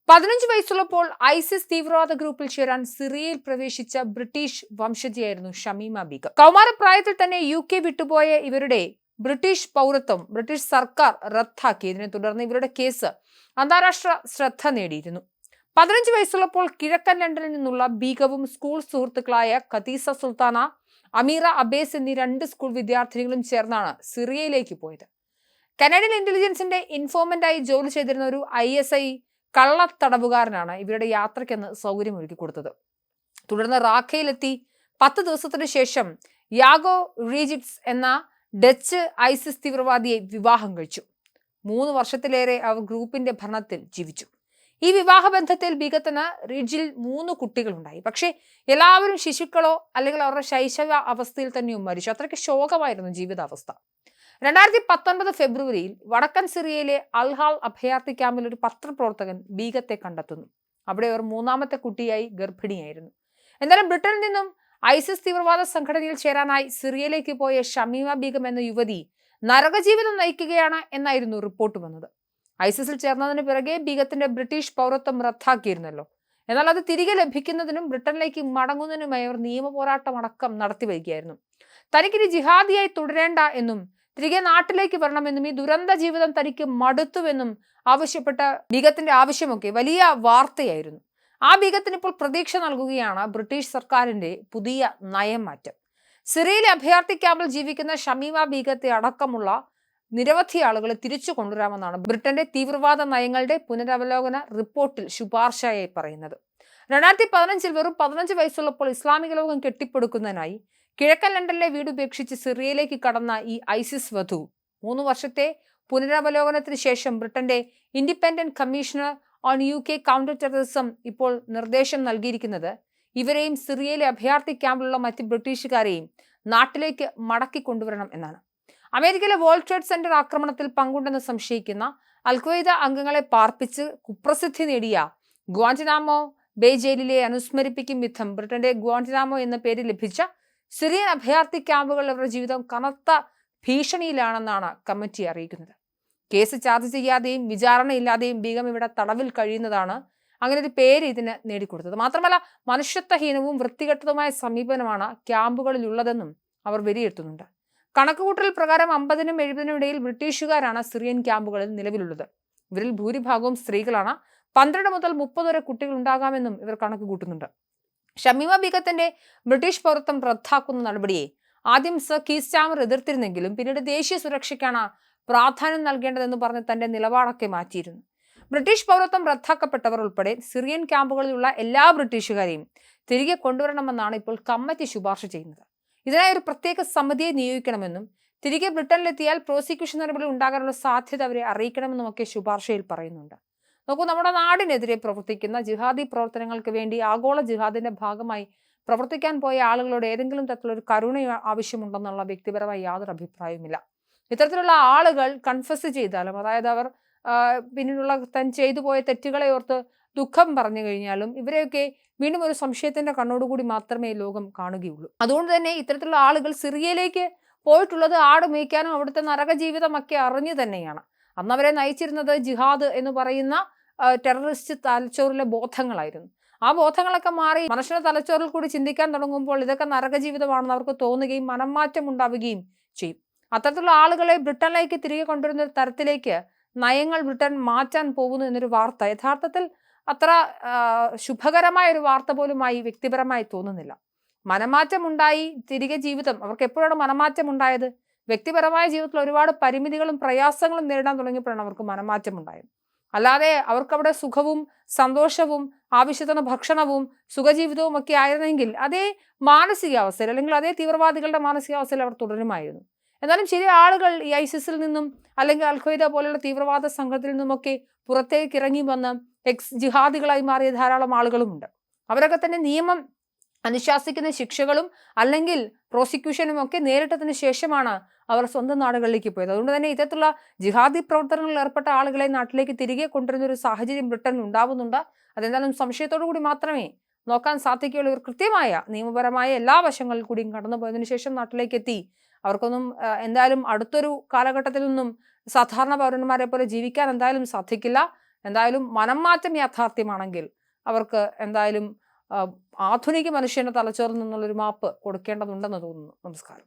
15 വയസ്സുള്ളപ്പോൾ ഐസിസ് തീവ്രവാദ ഗ്രൂപ്പിൽ ചേരാൻ സിറിയയിൽ പ്രവേശിച്ച ബ്രിട്ടീഷ് വംശജയായിരുന്നു ഷമീമ ബീഗം. കൗമാരപ്രായത്തിൽ തന്നെ UK വിട്ടുപോയ ഇവരുടെ ബ്രിട്ടീഷ് പൗരത്വം ബ്രിട്ടീഷ് സർക്കാർ റദ്ദാക്കിയതിനെ തുടർന്ന് ഇവരുടെ കേസ് അന്താരാഷ്ട്ര ശ്രദ്ധ നേടിയിരുന്നു. 15 വയസ്സുള്ളപ്പോൾ കിഴക്കൻ ലണ്ടനിൽ നിന്നുള്ള ബീഗവും സ്കൂൾ സുഹൃത്തുക്കളായ ഖദീസ സുൽത്താന, അമീറ അബേസ് എന്നീ 2 സ്കൂൾ വിദ്യാർത്ഥിനികളും ചേർന്നാണ് സിറിയയിലേക്ക് പോയത്. കനേഡിയൻ ഇന്റലിജൻസിന്റെ ഇൻഫോർമന്റായി ജോലി ചെയ്തിരുന്ന ഒരു ISI കള്ളത്തടവുകാരനാണ് ഇവരുടെ യാത്രയ്ക്കെന്ന് സൗകര്യമൊരുക്കി കൊടുത്തത്. തുടർന്ന് റാഖയിലെത്തി 10 ദിവസത്തിനു ശേഷം യാഗോ റീജിറ്റ്സ് എന്ന ഡച്ച് ഐസിസ് തീവ്രവാദിയെ വിവാഹം കഴിച്ചു. 3 വർഷത്തിലേറെ അവർ ഗ്രൂപ്പിന്റെ ഭരണത്തിൽ ജീവിച്ചു. ഈ വിവാഹബന്ധത്തിൽ ബീഗത്തിന് റിജിൽ 3 കുട്ടികളുണ്ടായി. പക്ഷേ എല്ലാവരും ശിശുക്കളോ അല്ലെങ്കിൽ അവരുടെ ശൈശവ അവസ്ഥയിൽ തന്നെയോ മരിച്ചു. അത്രയ്ക്ക് ശോകമായിരുന്നു ജീവിതാവസ്ഥ. 2019 ഫെബ്രുവരിയിൽ വടക്കൻ സിറിയയിലെ അൽഹാൽ അഭയാർത്ഥി ക്യാമ്പിൽ ഒരു പത്രപ്രവർത്തകൻ ബീഗത്തെ കണ്ടെത്തുന്നു. അവിടെ അവർ 3ാമത്തെ കുട്ടിയായി ഗർഭിണിയായിരുന്നു. എന്നാലും ബ്രിട്ടനിൽ നിന്നും ഐസിസ് തീവ്രവാദ സംഘടനയിൽ ചേരാനായി സിറിയയിലേക്ക് പോയ ഷമീമ ബീഗം എന്ന യുവതി നരകജീവിതം നയിക്കുകയാണ് എന്നായിരുന്നു റിപ്പോർട്ട് വന്നത്. ഐസിസിൽ ചേർന്നതിന് പിറകെ ബീഗത്തിന്റെ ബ്രിട്ടീഷ് പൗരത്വം റദ്ദാക്കിയിരുന്നല്ലോ. എന്നാൽ അത് തിരികെ ലഭിക്കുന്നതിനും ബ്രിട്ടനിലേക്ക് മടങ്ങുന്നതിനുമായി അവർ നിയമ പോരാട്ടം അടക്കം നടത്തി വരികയായിരുന്നു. തനിക്കിനി ജിഹാദിയായി തുടരേണ്ട എന്നും തിരികെ നാട്ടിലേക്ക് വരണമെന്നും ഈ ദുരന്ത ജീവിതം തനിക്ക് മടുത്തുവെന്നും ആവശ്യപ്പെട്ട ബീഗത്തിന്റെ ആവശ്യമൊക്കെ വലിയ വാർത്തയായിരുന്നു. ആ ബീഗത്തിന് ഇപ്പോൾ പ്രതീക്ഷ നൽകുകയാണ് ബ്രിട്ടീഷ് സർക്കാരിന്റെ പുതിയ നയമാറ്റം. സിറിയയിലെ അഭയാർത്ഥി ക്യാമ്പിൽ ജീവിക്കുന്ന ഷമീമ ബീഗത്തെ അടക്കമുള്ള നിരവധി ആളുകളെ തിരിച്ചു കൊണ്ടുവരാമെന്നാണ് ബ്രിട്ടന്റെ തീവ്രവാദ നയങ്ങളുടെ പുനരവലോകന റിപ്പോർട്ടിൽ ശുപാർശയായി പറയുന്നത്. 2015 വെറും 15 വയസ്സുള്ളപ്പോൾ ഇസ്ലാമിക ലോകം കെട്ടിപ്പടുക്കുന്നതിനായി കിഴക്കൻ ലണ്ടനിലെ വീട് ഉപേക്ഷിച്ച് സിറിയയിലേക്ക് കടന്ന ഈ ഐസിസ് വധു 3 വർഷത്തെ പുനരവലോകനത്തിന് ശേഷം ബ്രിട്ടന്റെ independent commissioner on UK counter terrorism ഇപ്പോൾ നിർദ്ദേശം നൽകിയിരിക്കുന്നത് ഇവരെയും സിറിയയിലെ അഭയാർത്ഥി ക്യാമ്പിലുള്ള മറ്റ് ബ്രിട്ടീഷുകാരെയും നാട്ടിലേക്ക് മടക്കി കൊണ്ടുവരണം എന്നാണ്. അമേരിക്കയിലെ വേൾഡ് ട്രേഡ് സെന്റർ ആക്രമണത്തിൽ പങ്കുണ്ടെന്ന് സംശയിക്കുന്ന അൽഖ്വയ്ദ അംഗങ്ങളെ പാർപ്പിച്ച് കുപ്രസിദ്ധി നേടിയ ഗ്വാന്റനാമോ ബേ ജയിലിലെ അനുസ്മരിപ്പിക്കും വിധം ബ്രിട്ടന്റെ ഗ്വാന്റനാമോ എന്ന പേര് ലഭിച്ച സിറിയൻ അഭയാർത്ഥി ക്യാമ്പുകളിൽ അവരുടെ ജീവിതം കനത്ത ഭീഷണിയിലാണെന്നാണ് കമ്മിറ്റി അറിയിക്കുന്നത്. കേസ് ചാർജ് ചെയ്യാതെയും വിചാരണയില്ലാതെയും ബീഗം ഇവിടെ തടവിൽ കഴിയുന്നതാണ് അങ്ങനെ ഒരു പേര് ഇതിന് നേടിക്കൊടുത്തത്. മാത്രമല്ല മനുഷ്യത്വഹീനവും വൃത്തികെട്ടതുമായ സമീപനമാണ് ക്യാമ്പുകളിലുള്ളതെന്നും അവർ വിലയിരുത്തുന്നുണ്ട്. കണക്കുകൂട്ടൽ പ്രകാരം 50നും 70നും ഇടയിൽ ബ്രിട്ടീഷുകാരാണ് സിറിയൻ ക്യാമ്പുകളിൽ നിലവിലുള്ളത്. ഇവരിൽ ഭൂരിഭാഗവും സ്ത്രീകളാണ്. 12 മുതൽ 30 വരെ കുട്ടികൾ ഉണ്ടാകാമെന്നും ഇവർ കണക്ക് കൂട്ടുന്നുണ്ട്. ഷമീമ ബീഗത്തിന്റെ ബ്രിട്ടീഷ് പൗരത്വം റദ്ദാക്കുന്ന നടപടിയെ ആദ്യം സർ കീർ സ്റ്റാമർ എതിർത്തിരുന്നെങ്കിലും പിന്നീട് ദേശീയ സുരക്ഷയ്ക്കാണ് പ്രാധാന്യം നൽകേണ്ടതെന്ന് പറഞ്ഞ് തന്റെ നിലപാടൊക്കെ മാറ്റിയിരുന്നു. ബ്രിട്ടീഷ് പൗരത്വം റദ്ദാക്കപ്പെട്ടവർ ഉൾപ്പെടെ സിറിയൻ ക്യാമ്പുകളിലുള്ള എല്ലാ ബ്രിട്ടീഷുകാരെയും തിരികെ കൊണ്ടുവരണമെന്നാണ് ഇപ്പോൾ കമ്മിറ്റി ശുപാർശ ചെയ്യുന്നത്. ഇതിനായി ഒരു പ്രത്യേക സമിതിയെ നിയോഗിക്കണമെന്നും തിരികെ ബ്രിട്ടനിലെത്തിയാൽ പ്രോസിക്യൂഷൻ നടപടി ഉണ്ടാകാനുള്ള സാധ്യത അവരെ അറിയിക്കണമെന്നുമൊക്കെ ശുപാർശയിൽ പറയുന്നുണ്ട്. നോക്കൂ, നമ്മുടെ നാടിനെതിരെ പ്രവർത്തിക്കുന്ന ജിഹാദി പ്രവർത്തനങ്ങൾക്ക് വേണ്ടി ആഗോള ജിഹാദിന്റെ ഭാഗമായി പ്രവർത്തിക്കാൻ പോയ ആളുകളോട് ഏതെങ്കിലും തരത്തിലൊരു കരുണ ആവശ്യമുണ്ടെന്നുള്ള വ്യക്തിപരമായി യാതൊരു അഭിപ്രായവുമില്ല. ഇത്തരത്തിലുള്ള ആളുകൾ കൺഫസ് ചെയ്താലും, അതായത് അവർ പിന്നീടുള്ള താൻ ചെയ്തു പോയ തെറ്റുകളെ ഓർത്ത് ദുഃഖം പറഞ്ഞു കഴിഞ്ഞാലും ഇവരെയൊക്കെ വീണ്ടും ഒരു സംശയത്തിന്റെ കണ്ണോടുകൂടി മാത്രമേ ലോകം കാണുകയുള്ളൂ. അതുകൊണ്ട് തന്നെ ഇത്തരത്തിലുള്ള ആളുകൾ സിറിയയിലേക്ക് പോയിട്ടുള്ളത് ആട് മേയ്ക്കാനും അവിടുത്തെ നരക ജീവിതമൊക്കെ അറിഞ്ഞു തന്നെയാണ്. അന്ന് അവരെ നയിച്ചിരുന്നത് ജിഹാദ് എന്ന് പറയുന്ന ടെററിസ്റ്റ് തലച്ചോറിലെ ബോധങ്ങളായിരുന്നു. ആ ബോധങ്ങളൊക്കെ മാറി മനുഷ്യന്റെ തലച്ചോറിൽ കൂടി ചിന്തിക്കാൻ തുടങ്ങുമ്പോൾ ഇതൊക്കെ നരക ജീവിതമാണെന്ന് അവർക്ക് തോന്നുകയും മനംമാറ്റം ഉണ്ടാവുകയും ചെയ്യും. അത്തരത്തിലുള്ള ആളുകളെ ബ്രിട്ടനിലേക്ക് തിരികെ കൊണ്ടുവരുന്ന ഒരു തരത്തിലേക്ക് നയങ്ങൾ ബ്രിട്ടൻ മാറ്റാൻ പോകുന്നു എന്നൊരു വാർത്ത യഥാർത്ഥത്തിൽ അത്ര ശുഭകരമായ ഒരു വാർത്ത പോലുമായി വ്യക്തിപരമായി തോന്നുന്നില്ല. മനംമാറ്റം ഉണ്ടായി തിരികെ ജീവിതം, അവർക്ക് എപ്പോഴാണ് മനംമാറ്റം ഉണ്ടായത്? വ്യക്തിപരമായ ജീവിതത്തിൽ ഒരുപാട് പരിമിതികളും പ്രയാസങ്ങളും നേരിടാൻ തുടങ്ങിയപ്പോഴാണ് അവർക്ക് മനംമാറ്റം ഉണ്ടായത്. അല്ലാതെ അവർക്കവിടെ സുഖവും സന്തോഷവും ആവശ്യത്തിന് ഭക്ഷണവും സുഖജീവിതവും ഒക്കെ ആയിരുന്നെങ്കിൽ അതേ മാനസികാവസ്ഥയിൽ അല്ലെങ്കിൽ അതേ തീവ്രവാദികളുടെ മാനസികാവസ്ഥയിൽ അവർ തുടരുമായിരുന്നു. എന്നാലും ചില ആളുകൾ ഈ ഐസിസിൽ നിന്നും അല്ലെങ്കിൽ അൽഖ്വയ്ദ പോലുള്ള തീവ്രവാദ സംഘത്തിൽ നിന്നുമൊക്കെ പുറത്തേക്ക് ഇറങ്ങി വന്ന് ജിഹാദികളായി മാറിയ ധാരാളം ആളുകളുമുണ്ട്. അവരൊക്കെ തന്നെ നിയമം അനുശാസിക്കുന്ന ശിക്ഷകളും അല്ലെങ്കിൽ പ്രോസിക്യൂഷനും ഒക്കെ നേരിട്ടതിന് ശേഷമാണ് അവർ സ്വന്തം നാടുകളിലേക്ക് പോയത്. അതുകൊണ്ട് തന്നെ ഇത്തരത്തിലുള്ള ജിഹാദി പ്രവർത്തനങ്ങളിൽ ഏർപ്പെട്ട ആളുകളെ നാട്ടിലേക്ക് തിരികെ കൊണ്ടുവരുന്ന ഒരു സാഹചര്യം ബ്രിട്ടനിൽ ഉണ്ടാവുന്നുണ്ട്. അതെന്തായാലും സംശയത്തോടു കൂടി മാത്രമേ നോക്കാൻ സാധിക്കുകയുള്ളൂ. ഇവർ കൃത്യമായ നിയമപരമായ എല്ലാ വശങ്ങളിൽ കൂടിയും കടന്നു പോയതിനു ശേഷം നാട്ടിലേക്ക് എത്തി അവർക്കൊന്നും എന്തായാലും അടുത്തൊരു കാലഘട്ടത്തിൽ നിന്നും സാധാരണ പൗരന്മാരെ പോലെ ജീവിക്കാൻ എന്തായാലും സാധിക്കില്ല. എന്തായാലും മനം മാറ്റം യാഥാർത്ഥ്യമാണെങ്കിൽ അവർക്ക് എന്തായാലും ആധുനിക മനുഷ്യന്റെ തലച്ചോറിൽ നിന്നുള്ളൊരു മാപ്പ് കൊടുക്കേണ്ടതുണ്ടെന്ന് തോന്നുന്നു. നമസ്കാരം.